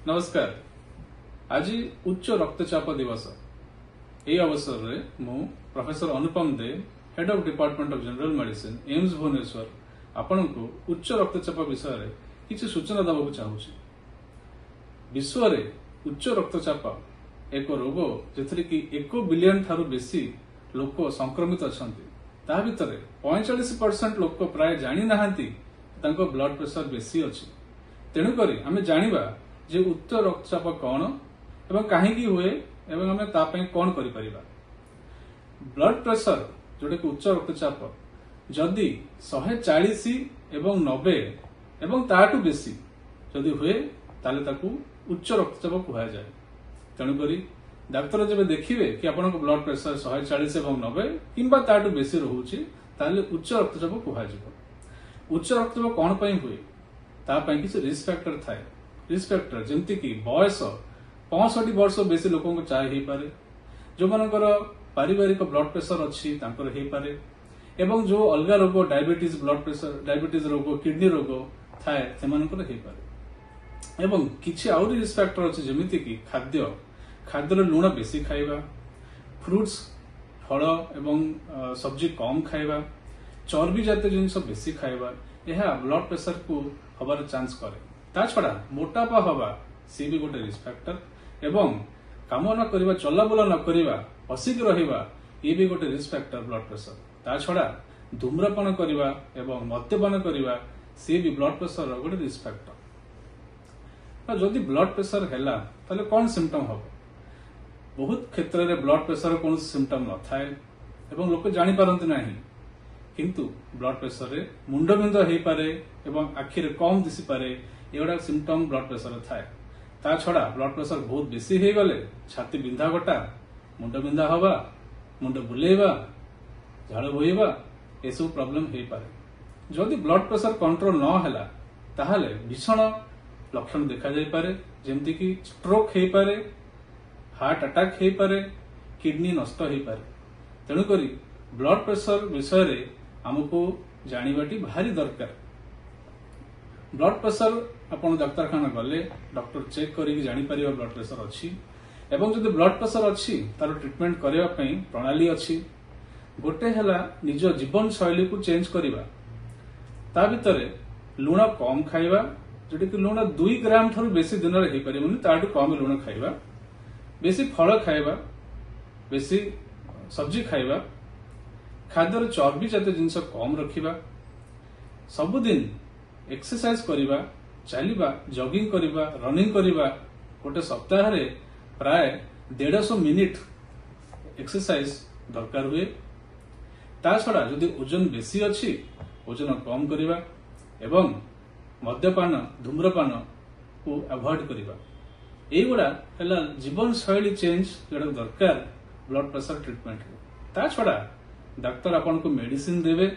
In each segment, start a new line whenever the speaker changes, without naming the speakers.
नमस्कार। आज उच्च रक्तचाप दिवस। यह अवसर में मु professor Anupam Dey, head of department of general medicine, AIIMS Bhubaneswar, आपण को उच्च रक्तचाप विषय में किसी सूचना देवाक चाहूँगी। विश्व में उच्च रक्तचाप एक रोग जिथे कि 1 बिलियन ठारू बेसी लोक संक्रमित अच्छा ता भितर 45% लोक प्राय जानी नाहांती तांको ब्लड प्रेशर बेसी अच्छी। तेणुक आम जाना जे उच्च रक्तचाप कौन एवं कहीं हुए एवं आम तापाई कौन कर ब्लड प्रेशर जोटा कि उच्च रक्तचाप जदि 140 एवं 90 एवं ताठू बेसी जदि हुए ताले ताकू उच्च रक्तचाप कह जाए। तेणुक डाक्तर जब देखिए कि आपन ब्लड प्रेशर 140 एवं 90 किंबा ताठू बेसी रोचे ताले उच्च रक्तचाप कह। उच्च रक्तचाप कौन पाई हुए तापाई किसी रिस्क फैक्टर थाए। रिस्क फैक्टर जमती कि बयस 65 वर्ष बेसी लोक चाहे हो पारे, जो मानकर पारिवारिक ब्लड प्रेशर अच्छी हो पारे, एवं जो अलग रोग डायबिटीज ब्लड प्रेशर डायबिटीज रोग किडनी रोग थाए से हो पारे। एवं किछि आउरी रिस्क फैक्टर अच्छी जमिति कि खाद्य खाद्य लुण बेसी खाइबा, फ्रुट्स फल एवं सब्जी कम खाइबा, चर्बी जातीय जिनस बेसी खाइबा यह ब्लड प्रेशर को हबार चांस करे। ता छड़ा मोटापा हवा सी भी गोटे रिस्क फैक्टर एवं काम न करबा चलाबुला न करबा बसिक रहिबा ये भी गोटे रिस्क फैक्टर ब्लड प्रेशर। ता छड़ा धूम्रपान करबा एवं मद्यपान करबा सी भी ब्लड प्रेशर गोटे रिस्क फैक्टर। जदि ब्लड प्रेशर हैला ताले कौन सिम्पटम हम? बहुत क्षेत्र में ब्लड प्रेशर कौन सिम्पटम न थाए एवं लोक जानी पारंती नहीं, किंतु ब्लड प्रेशर रे मुंडबिंद हो पारे एवं आखिरे कम दिसी पारे एगुड़ा सिम्पटम ब्लड प्रेशर थाए। ता छड़ा ब्लड प्रेशर बहुत बेसी हो गले छाती बिंधा गटा, मुंड बिंधा हवा, मुंड बुलेवा, झाड़ बोईबा ये सब प्रॉब्लम हो पारे। जदि ब्लड प्रेशर कंट्रोल न हैला ताहाले भीषण लक्षण देखा जाय पारे, जेमति कि स्ट्रोक हो पारे, हार्ट अटैक हो पारे, किडनी नष्ट हो पारे। तेणुक ब्लड प्रेशर विषय रे हमको जानिबाटी भारी दरकार। ब्लड प्रेशर अपन डाक्तरखाना गले डॉक्टर चेक करी जानी परिबा ब्लड प्रेशर अच्छी एवं जदि ब्लड प्रेशर अच्छी तार ट्रीटमेंट करबा पई प्रणाली अच्छी। गोटे हला निज जीवन शैली को चेंज करबा, ता भितरे लुण कम खाइबा, जोटी कि लुण 2 ग्राम थारु बेसी दिन रे हे परिबनी, ताटू कम लुण खाइबा, बेसी फल खाइबा, बेसी सब्जी खाइबा, खाद्य चर्बी जातीय जिनस कम रखिबा, सबुदिन एक्सरसाइज करिबा, चलिबा, जॉगिंग करिबा, रनिंग करिबा, गोटे सप्ताह रे प्राय 150 मिनिट एक्सरसाइज दरकार हुए। ता छड़ा जदि ओजन बेसी अच्छी ओजन कम करिबा एवं मद्यपान धूम्रपान को अवॉइड करिबा। एगुड़ा है जीवन शैली चेंज जोड़ा दरकार ब्लड प्रेशर ट्रीटमेंट। ता छड़ा डाक्तर आपन को मेडिसिन देवे,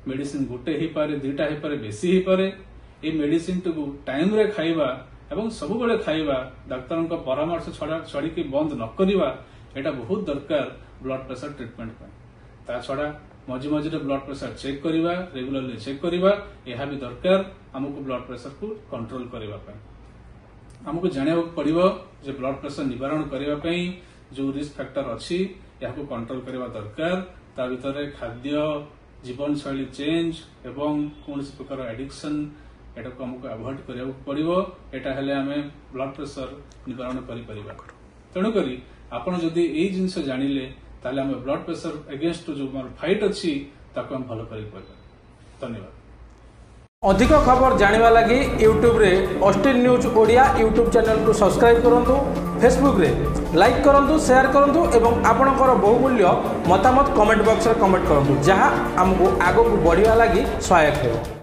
मेडिसिन गोटे ही पारे, 2टा ही पारे, बेसी ही पारे। ये मेडिसिन को टाइम रे खाइबा एवं सब बेले खाइबा, डाक्तर परामर्श छड़ी के बंद न करिबा एटा बहुत दरकार ब्लड प्रेशर ट्रीटमेंट पे। ता छड़ा मझे मझे ब्लड प्रेशर चेक करिबा, रेगुलरली चेक करिबा यह भी दरकार हमको ब्लड प्रेशर को कंट्रोल करिबा पे। हमको जानिया पड़िबो जे ब्लड प्रेशर निवारण करिबा पे जो रिस्क फैक्टर अच्छी या कंट्रोल करिबा दरकार। ता भितर खाद्य जीवन शैली चेंज एवं कौन प्रकार एडिक्शन एटा को हमको अवॉइड करिया पड़िबो। एटा हेले आमे ब्लड प्रेशर निवारण करि परिबा। तेणु करी आपण जदि एई जिंस जानिले ताले आमे ब्लड प्रेशर अगेंस्ट जो फाइट अच्छी ताको हम भलो करि परिबा। धन्यवाद।
अधिक खबर जानिबा लागि यूट्यूब रे Austin news Odia YouTube channel को सब्सक्राइब करंतु, फेसबुक रे लाइक करंतु, शेयर करंतु एवं आपणकर बहुमूल्य मतामत कमेंट बॉक्स रे कमेंट करंतु, जहां हमको आगो को बढ़िया लागि सहायक हेबो।